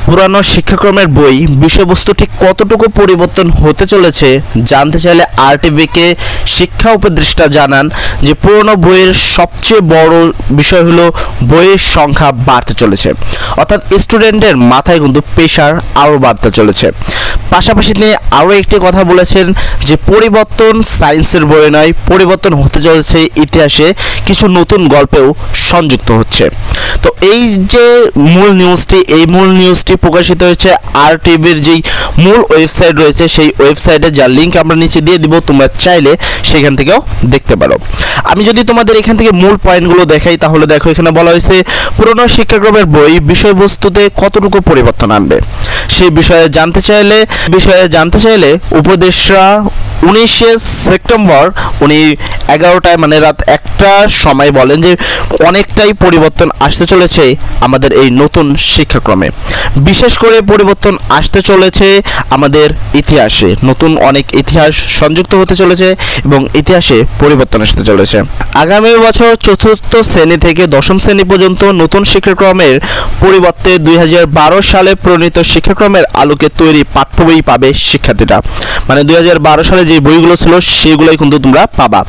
পুরানো শিক্ষাক্রমের বই বিষয়বস্তু ঠিক কতটুকু পরিবর্তন হতে চলেছে জানতে চাইলে আরটিভিকে শিক্ষা উপদেষ্টা জানান যে পুরনো বইয়ের সবচেয়ে বড় বিষয় হলো বইয়ের সংখ্যা বাড়তে চলেছে, অর্থাৎ স্টুডেন্টের মাথায় কিন্তু প্রেশার আরও বাড়তে চলেছে। পাশাপাশি তিনি আরও একটি কথা বলেছেন যে পরিবর্তন সায়েন্সের বইয়ে নয়, পরিবর্তন হতে চলেছে ইতিহাসে, কিছু নতুন গল্পেও সংযুক্ত হচ্ছে। তো এই যে মূল নিউজটি প্রকাশিত হয়েছে আরটিভির যেই মূল ওয়েবসাইট রয়েছে সেই ওয়েবসাইটে, যার লিঙ্ক আমরা নিচে দিয়ে দিব, তোমরা চাইলে সেখান থেকেও দেখতে পারো। আমি যদি তোমাদের এখান থেকে মূল পয়েন্টগুলো দেখাই তাহলে দেখো, এখানে বলা হয়েছে পুরনো শিক্ষাক্রমের বই বিষয়বস্তুতে কতটুকু পরিবর্তন আনবে সেই বিষয়ে জানতে চাইলে উপদেষ্টা 19 সেপ্টেম্বর উনি 11টায় মানে রাত 1টার সময় বলেন যে অনেকটাই পরিবর্তন আসতে চলেছে আমাদের এই নতুন শিক্ষাক্রমে। বিশেষ করে পরিবর্তন আসতে চলেছে আমাদের ইতিহাসে, নতুন অনেক ইতিহাস সংযুক্ত হতে চলেছে এবং ইতিহাসে পরিবর্তন আসতে চলেছে। আগামী বছর 4র্থ শ্রেণী থেকে 10ম শ্রেণী পর্যন্ত নতুন শিক্ষাক্রমের পরিবর্তে 2012 সালে প্রণীত শিক্ষাক্রমের আলোকে তৈরি পাঠ্য বই পাবে শিক্ষার্থীরা। মানে 2012 সালে যে বইগুলো ছিল সেগুলোই কিন্তু তোমরা পাবা।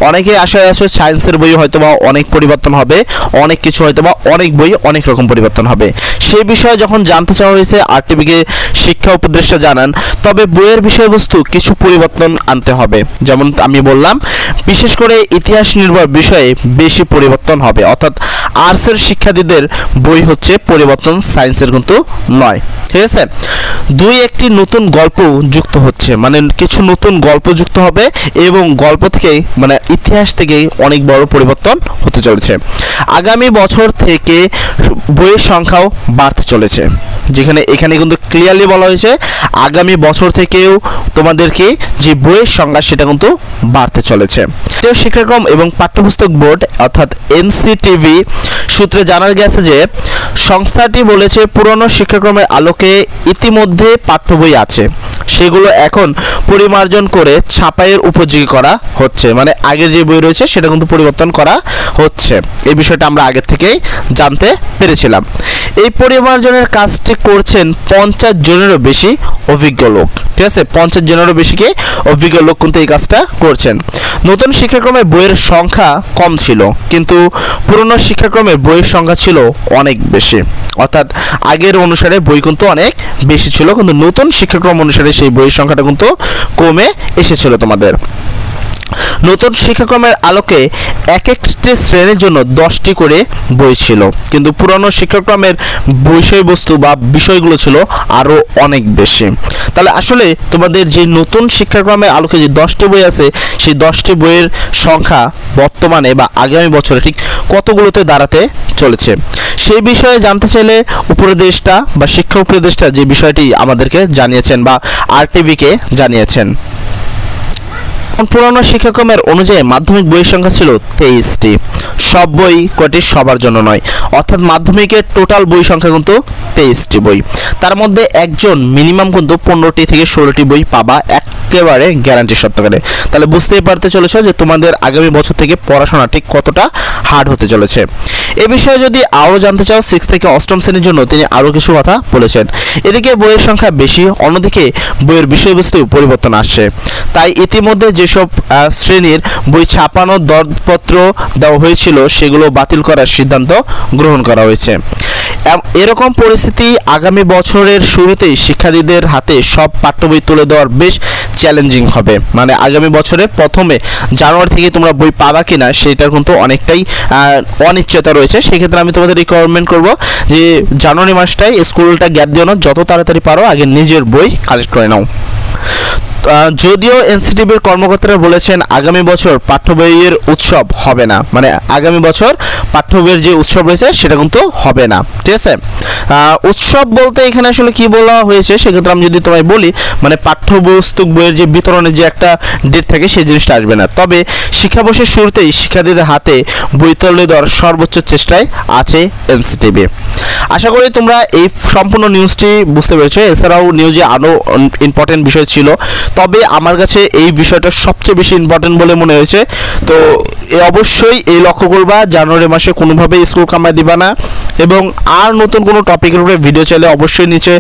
অনেকে আশায় আছো সায়েন্সের বই হয়তোবা অনেক পরিবর্তন হবে, অনেক কিছু হয়তোবা অনেক বই অনেক রকম পরিবর্তন হবে। সেই বিষয়ে যখন জানতে চাওয়া হয়েছে আরটিভিকে শিক্ষা উপদেষ্টা জানান, তবে বইয়ের বিষয়বস্তু কিছু পরিবর্তন আনতে হবে। যেমন আমি বললাম, বিশেষ করে ইতিহাস নির্ভর বিষয়ে বেশি পরিবর্তন হবে, অর্থাৎ আর্টসের শিক্ষার্থীদের বই হচ্ছে পরিবর্তন, সায়েন্সের কিন্তু নয়। ঠিক আছে, একটি নতুন গল্প যুক্ত হচ্ছে, মানে কিছু নতুন গল্প যুক্ত হবে এবং গল্প থেকেই মানে ইতিহাস থেকেই অনেক বড় পরিবর্তন হতে চলেছে। আগামী বছর থেকে বইয়ের সংখ্যাও বাড়তে চলেছে, যেখানে এখানে কিন্তু ক্লিয়ারলি বলা হয়েছে আগামী বছর থেকেও তোমাদেরকে যে বইয়ের সংখ্যা সেটা কিন্তু বাড়তে চলেছে। জাতীয় শিক্ষাক্রম এবং পাঠ্যপুস্তক বোর্ড অর্থাৎ এনসিটিভি সূত্রে জানা গেছে যে সংস্থাটি বলেছে পুরনো শিক্ষাক্রমের আলোকে ইতিমধ্যে পাঠ্য বই আছে, সেগুলো এখন পরিমার্জন করে ছাপাইয়ের উপযোগী করা হচ্ছে। মানে আগের যে বই রয়েছে সেটা কিন্তু পরিবর্তন করা হচ্ছে, এই বিষয়টা আমরা আগে থেকেই জানতে পেরেছিলাম। এই পরিমার্জনের কাজটি করছেন 50 জনেরও বেশি অভিজ্ঞ লোক। ঠিক আছে, 50 জনেরও বেশিকে অভিজ্ঞ লোক কিন্তু এই কাজটা করছেন। নতুন শিক্ষাক্রমে বইয়ের সংখ্যা কম ছিল, কিন্তু পুরনো শিক্ষাক্রমে বইয়ের সংখ্যা ছিল অনেক বেশি, অর্থাৎ আগের অনুসারে বই কিন্তু অনেক বেশি ছিল, কিন্তু নতুন শিক্ষাক্রম অনুসারে সেই বইয়ের সংখ্যাটা কিন্তু কমে এসেছিল তোমাদের। নতুন শিক্ষাক্রমের আলোকে এক একটি শ্রেণীর জন্য 10টি করে বই ছিল, কিন্তু পুরনো শিক্ষাক্রমের বিষয়বস্তু বা বিষয়গুলো ছিল আরও অনেক বেশি। তাহলে আসলে তোমাদের যে নতুন শিক্ষাক্রমের আলোকে যে 10টি বই আছে সেই 10টি বইয়ের সংখ্যা বর্তমানে বা আগামী বছরে ঠিক কতগুলোতে দাঁড়াতে চলেছে সেই বিষয়ে জানতে চাইলে উপদেষ্টা বা শিক্ষা উপদেষ্টা যে বিষয়টি আমাদেরকে জানিয়েছেন বা আরটিভিকে জানিয়েছেন। পুরানো শিক্ষাক্রমের অনুযায়ী মাধ্যমিক বইয়ের সংখ্যা ছিল 23টি। সব বই কয়টি সবার জন্য নয়, অর্থাৎ মাধ্যমিকের টোটাল বই সংখ্যা কিন্তু 23টি বই। তার মধ্যে একজন মিনিমাম কিন্তু 15টি থেকে 16টি বই পাবা একেবারে গ্যারান্টি সহকারে। তাহলে বুঝতেই পারতে চলেছ যে তোমাদের আগামী বছর থেকে পড়াশোনা ঠিক কতটা হার্ড হতে চলেছে। এ বিষয়ে যদি আরও জানতে চাও 6 থেকে 8ম শ্রেণীর জন্য তিনি আরও কিছু কথা বলেছেন। এদিকে বইয়ের সংখ্যা বেশি, অন্যদিকে বইয়ের বিষয়বস্তু পরিবর্তন আসছে। তাই ইতিমধ্যে যেসব শ্রেণীর বই ছাপানোর দরপত্র দেওয়া হয়েছিল সেগুলো বাতিল করার সিদ্ধান্ত গ্রহণ করা হয়েছে। এরকম পরিস্থিতি আগামী বছরের শুরুতেই শিক্ষার্থীদের হাতে সব পাঠ্য বই তুলে দেওয়ার বেশ চ্যালেঞ্জিং হবে। মানে আগামী বছরের প্রথমে জানুয়ারি থেকে তোমরা বই পাবা কিনা সেটার কিন্তু অনেকটাই অনিশ্চয়তা রয়েছে। সেক্ষেত্রে আমি তোমাদের রিকমেন্ড করব যে জানুয়ারি মাসটাই স্কুলটা গ্যাপ দিও না, যত তাড়াতাড়ি পারো আগে নিজের বই কালেক্ট করে নাও। যদিও এনসিটিভির কর্মকর্তারা বলেছেন আগামী বছর পাঠ্য বইয়ের উৎসব হবে না, মানে আগামী বছর পাঠ্য বইয়ের যে উৎসব রয়েছে সেটা কিন্তু হবে না। ঠিক আছে, উৎসব বলতে এখানে আসলে কি বলা হয়েছে সেক্ষেত্রে আমি যদি তোমায় বলি, মানে পাঠ্যপুস্তক বইয়ের যে বিতরণের যে একটা ডেট থাকে সেই জিনিসটা আসবে না। তবে শিক্ষাবর্ষের শুরুতেই শিক্ষার্থীদের হাতে বই তুলে দেওয়ার সর্বোচ্চ চেষ্টায় আছে এনসিটিভি। আশা করি তোমরা এই সম্পূর্ণ নিউজটি বুঝতে পেরেছো। এছাড়াও নিউজে আরও ইম্পর্টেন্ট বিষয় ছিল, তবে আমার কাছে এই বিষয়টা সবচেয়ে বেশি ইম্পর্টেন্ট বলে মনে হয়েছে। তো অবশ্যই এই লক্ষ্য করবা জানুয়ারি মাসে কোনোভাবেই স্কুল কামাই দিবা না, এবং আর নতুন কোনো টপিকের উপরে ভিডিও চাইলে অবশ্যই নিচে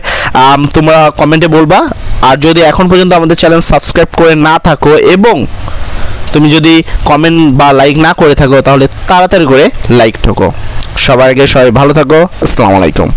তোমরা কমেন্টে বলবা। আর যদি এখন পর্যন্ত আমাদের চ্যানেল সাবস্ক্রাইব করে না থাকো এবং তুমি যদি কমেন্ট বা লাইক না করে থাকো তাহলে তাড়াতাড়ি করে লাইক ঠোকো। সবার আগে সবাই ভালো থাকো। আসসালামু আলাইকুম।